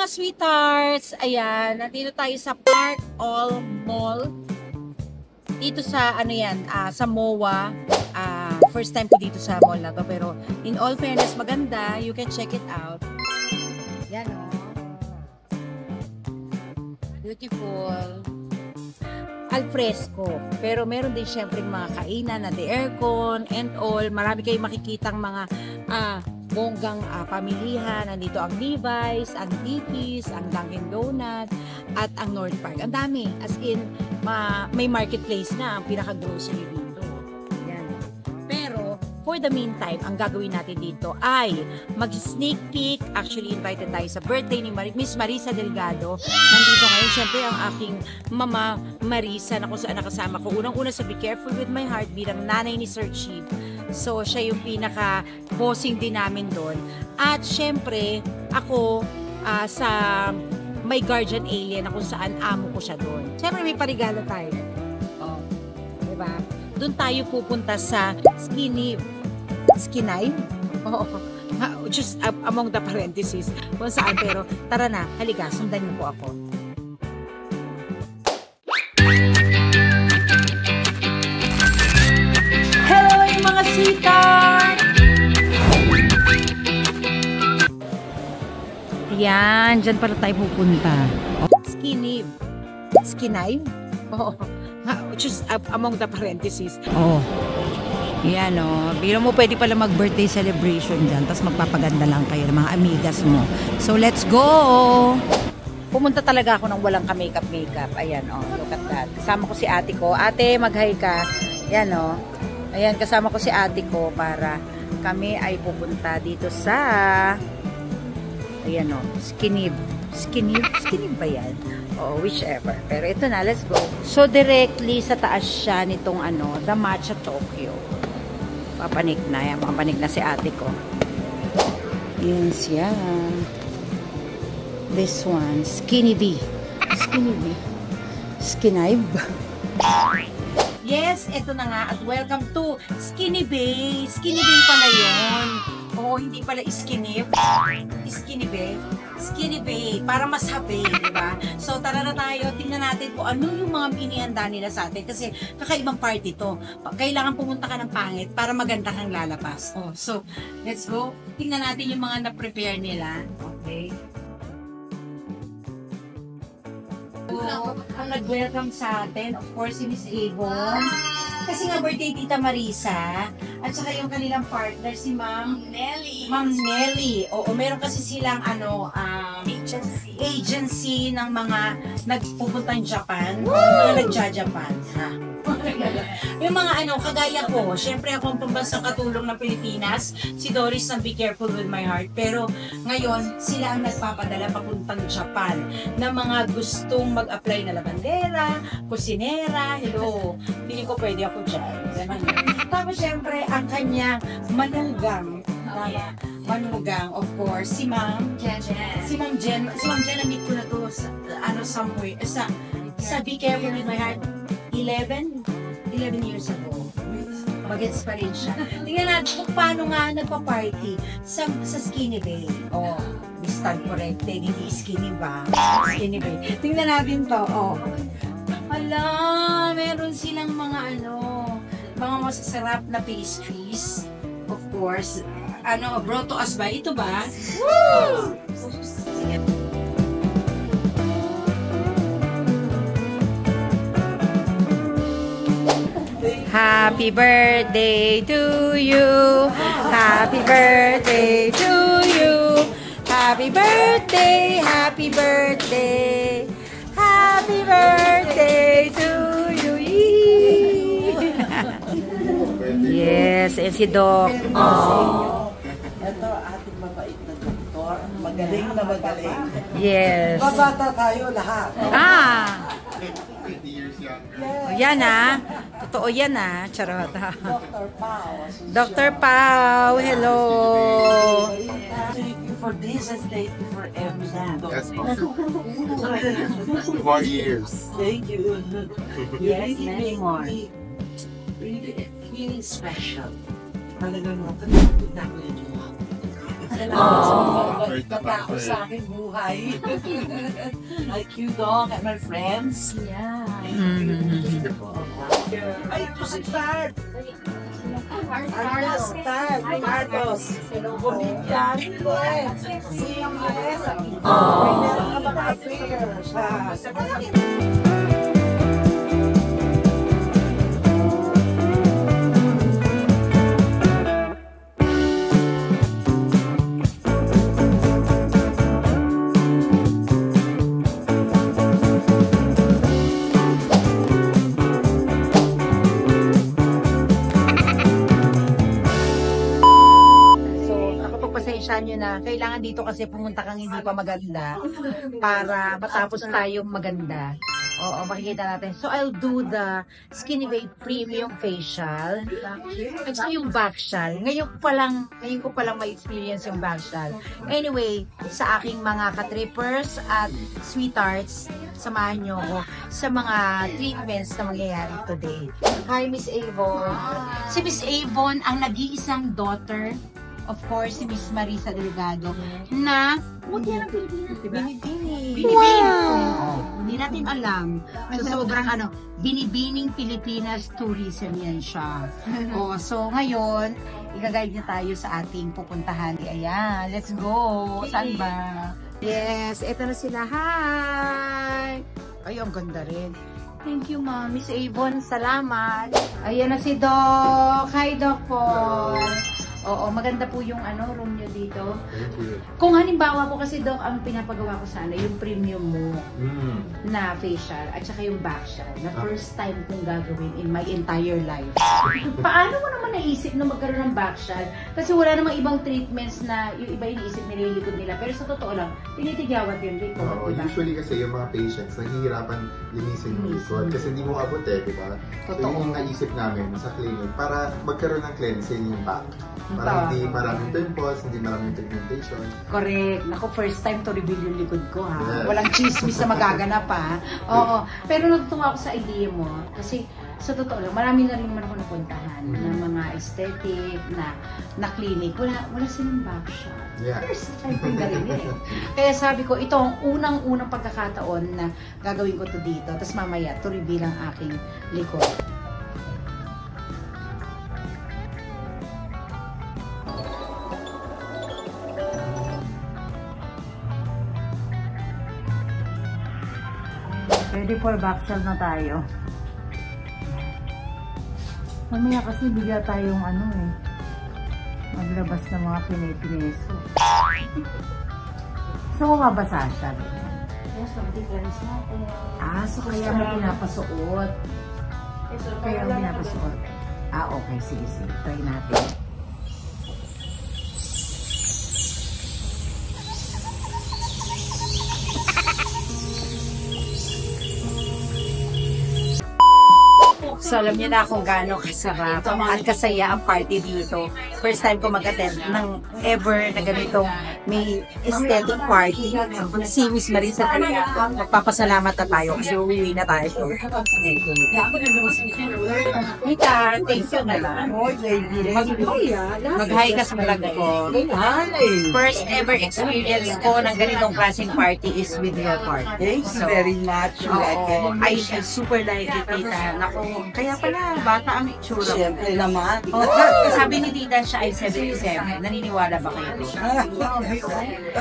mga sweethearts! Ayan, nandito tayo sa Park All Mall. Dito sa, ano yan, sa MOA. First time ko dito sa mall na to. Pero in all fairness, maganda. You can check it out. Yan o. Beautiful. Al fresco. Pero meron din syempre mga kainan na the aircon and all. Marami kayong makikitang mga bonggang pamilihan. Nandito ang Levi's, ang Dickies, ang Dunkin Donut, at ang North Park. Ang dami. As in, may marketplace na ang pinaka-grocery dito. Yan. Pero, for the meantime, ang gagawin natin dito ay mag-sneak peek. Actually, invited tayo sa birthday ni Miss Marisa Delgado. Nandito ngayon, syempre, ang aking mama Marisa na kung saan nakasama ko. Unang-una sa Be Careful With My Heart bilang nanay ni Sir Chief. So, siya yung pinaka-bossing din namin doon. At syempre, ako sa My Guardian Alien na kung saan amo ko siya doon. Syempre, may parigalo tayo. Oh, diba? Doon tayo pupunta sa Skinny Oo. Just among the parentheses kung saan, pero tara na, halika, sundan niyo po ako. Hello mga sweetheart! Ayan, dyan pala tayo pupunta. Skinny? Oo. Just among the parentheses. Oh. Yan o. Biro mo pwede pala mag-birthday celebration dyan. Tapos magpapaganda lang kayo ng mga amigas mo. So, let's go! Pumunta talaga ako ng walang ka-makeup. Ayan o. Look at that. Kasama ko si ate ko. Ate, mag-hi ka. Yan o. Ayan, kasama ko si ate ko para kami ay pupunta dito sa ayan o. Skinny ba yan? O, whichever. Pero ito na, let's go. So, directly sa taas siya nitong The Matcha Tokyo. Papanik na yan. Papanik na si ate ko. Yan siya. This one. Skinny B. Yes, ito na nga. At welcome to Skinny Bay. Skinny Bay pala yun. Oo, hindi pala Skinny Bay. Skinny Bay, para mas happy, di ba? So, tara na tayo, tingnan natin kung ano yung mga inihanda nila sa atin. Kasi, kakaibang party to. Kailangan pumunta ka ng pangit para maganda kang lalabas. Oh, so, let's go. Tingnan natin yung mga na-prepare nila. Okay. So, ang nag-welcome sa atin, of course, si Miss Avon. Kasi nga birthday Tita Marisa. At saka yung kanilang partner, si Ma'am Nelly. Oo, meron kasi silang agency ng mga nagpupuntang Japan. Mga nagja-Japan. Yung mga kagaya ko. Siyempre ako ang pambansang katulong ng Pilipinas. Si Doris ng Be Careful With My Heart. Pero ngayon, sila ang nagpapadala papuntang Japan na mga gustong mag-apply na labandera, kusinera. Hello. Feeling ko pwede ako dyan. Tapos siyempre, ang kanyang manugang, of course, si Ma'am Jen. Si Ma'am Jen, na-meet ko na to somewhere, sa Be Careful With My Heart, 11 years ago. Bagets pa rin siya. Tingnan natin kung paano nga nagpa-party sa Skinny Bay. Oh, bistag correct. Hindi skinny ba? Skinny Bay. Tingnan natin to. Oh. Hala, meron silang mga mga masasarap na pastries. Of course. Brought to us by ito ba? Woo! Happy birthday to you. Happy birthday to you. Happy birthday, happy birthday. Happy birthday to you. Yes, and si Doc. Oh. Ito, ating mabait na doktor. Magaling na magaling. Yes. Babata tayo lahat. 50 years younger. Oh, yan Totoo yan Charot. Dr. Pao. Dr. Pao, hello. Thank you for this and thank you for everything. Yes, more years. Thank you. Yes, many more. Really feeling special. Talagang nakatapit na ako yun. Tatao sa aking buhay. Like you, Doc, and my friends. Yeah. Ay, ito si Tart! Carlos, Tart! Carlos! Bolivian ko eh! Si Yes! May meron ka mga affair siya. Nyo na kailangan dito kasi pumunta kang hindi pa maganda para matapos tayong maganda. Oo, makikita natin. So, I'll do the Skinny Babe Premium Facial at saka yung Baxial. Ngayon ko palang may experience yung Baxial. Anyway, sa aking mga katrippers at sweethearts, samahan nyo ako sa mga treatments na mangyayari today. Hi, Miss Avon. Si Miss Avon ang nag-iisang daughter, of course, si Miss Marisa Delgado, na mutya ng Pilipinas, diba? Binibini. Oh, hindi natin alam. So, sobrang binibining Pilipinas tourism yan siya. Oh, so, ngayon, i-guide niya tayo sa ating pupuntahan. Ayan, let's go. Saan ba? Yes, eto na sila. Hi! Ay, ang ganda rin. Thank you, Ma'am. Miss Avon, salamat. Ayan na si Doc. Hi, Doc Paul. Oo, maganda po yung room nyo dito. Thank you. Kung halimbawa po kasi, Doc, ang pinapagawa ko sana, yung premium mo na facial at saka yung Baxial na first time kong gagawin in my entire life. Paano mo naman naisip na magkaroon ng Baxial? Kasi wala namang ibang treatments na yung iba iniisip nila yung likod nila. Pero sa totoo lang, tinitigawat yung likod. Oo, diba? usually kasi yung mga patients, naghihirapan linisin yung likod kasi hindi mo abot di ba? So Totoo. yung naisip namin sa clinic para magkaroon ng cleansing yung back. Para hindi maraming pimples, hindi maraming pigmentation. Correct. Naku, first time to reveal yung likod ko, ha? Yes. Walang chismis na magaganap, ha? Oo. Pero natutuwa ako sa idea mo. Kasi, sa totoo lang, marami na rin naman ako napuntahan ng mga aesthetic, na clinic. Wala silang Baxial. Yeah. First time ko narinig. Kaya sabi ko, ito ang unang pagkakataon na gagawin ko to dito. Tapos mamaya, to reveal ang aking likod. Ready for Baxial na tayo. Mamaya kasi bigla tayong maglabas ng mga pinipineso. So, mabasa siya. Yes, mag-difference natin. So kaya mo pinapasuot. Kaya mo pinapasuot. Okay. Sige. Try natin. So, alam niyo na kung gaano kasarap at kasaya ang party dito. First time ko mag-attend ng ever na ganitong may aesthetic party. Si Miss Marisa talaga, magpapasalamat na tayo kasi uwi na tayo. Mika, thank you na lang. Mag-hi ka sa vlog ko. First ever experience ko ng ganitong klaseng party is with your party. Thanks very much. I super like it, tita. Naku, kaya pala, bata ang itsura. Siyempre naman. Sabi ni tita siya ay 77. Naniniwala ba kayo?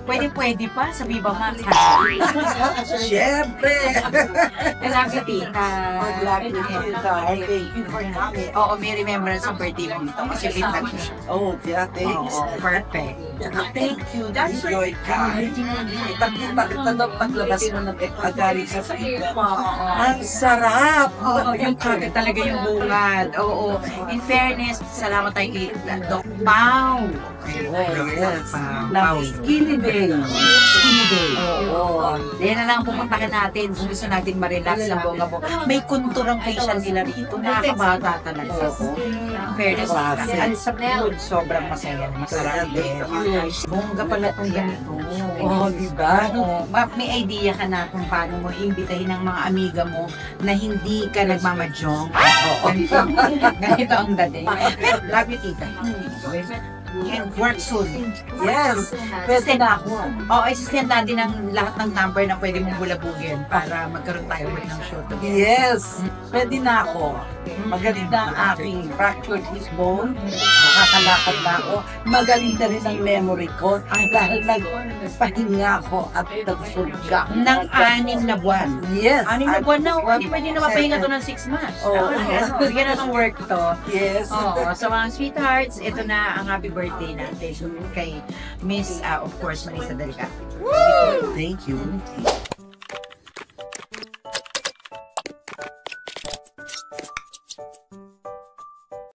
Pwede pa sa Viva Max. Siyempre. Love you, tita. Love you, tita. Thank you for coming. Oo, may remembrance sa birthday mo dito kasi vintage siya. Oh, yeah, thanks. Oo, perfect. Thank you. Enjoy ka. Bakit paglabas mo ng agari sa Viva? Ang sarap. Oo, yung kagad talaga yung bungad. Oo. In fairness, salamat tayo kay Doc Pao. Na Skinny Babe. Skinny Babe. Oo. Yan na lang pupuntahan natin kung gusto natin ma-relax ng bongga-bongga. May konturang facial nila rito. Nakakabata talaga. Fairness. At sa food, sobrang masaya. Masarap din. Bongga pala itong ganito. Oo, diba? May idea ka na kung paano mo iimbitahin ng mga amiga mo na hindi ka nagmamadyong. Oo. Ganito ang dating. Love you, tita. and work soon. Yes, pwede na ako. Oo, assistant natin ng lahat ng number na pwede mong bulabugin para magkaroon tayo ulit ng show together. Yes, pwede na ako. Magaling na ang aking fractured hip bone. Makakalakad na ako. Magaling na rin ang memory ko dahil nagpahinga ako at nagsulga. Ng 6 na buwan. Yes. 6 na buwan na, hindi pwede na mapahinga to ng 6 months. Oo. Bigyan na ng work to. Yes. Oo, so mga sweethearts, ito na ang happy birthday natin kay Miss, of course, Marisa Delgado. Thank you.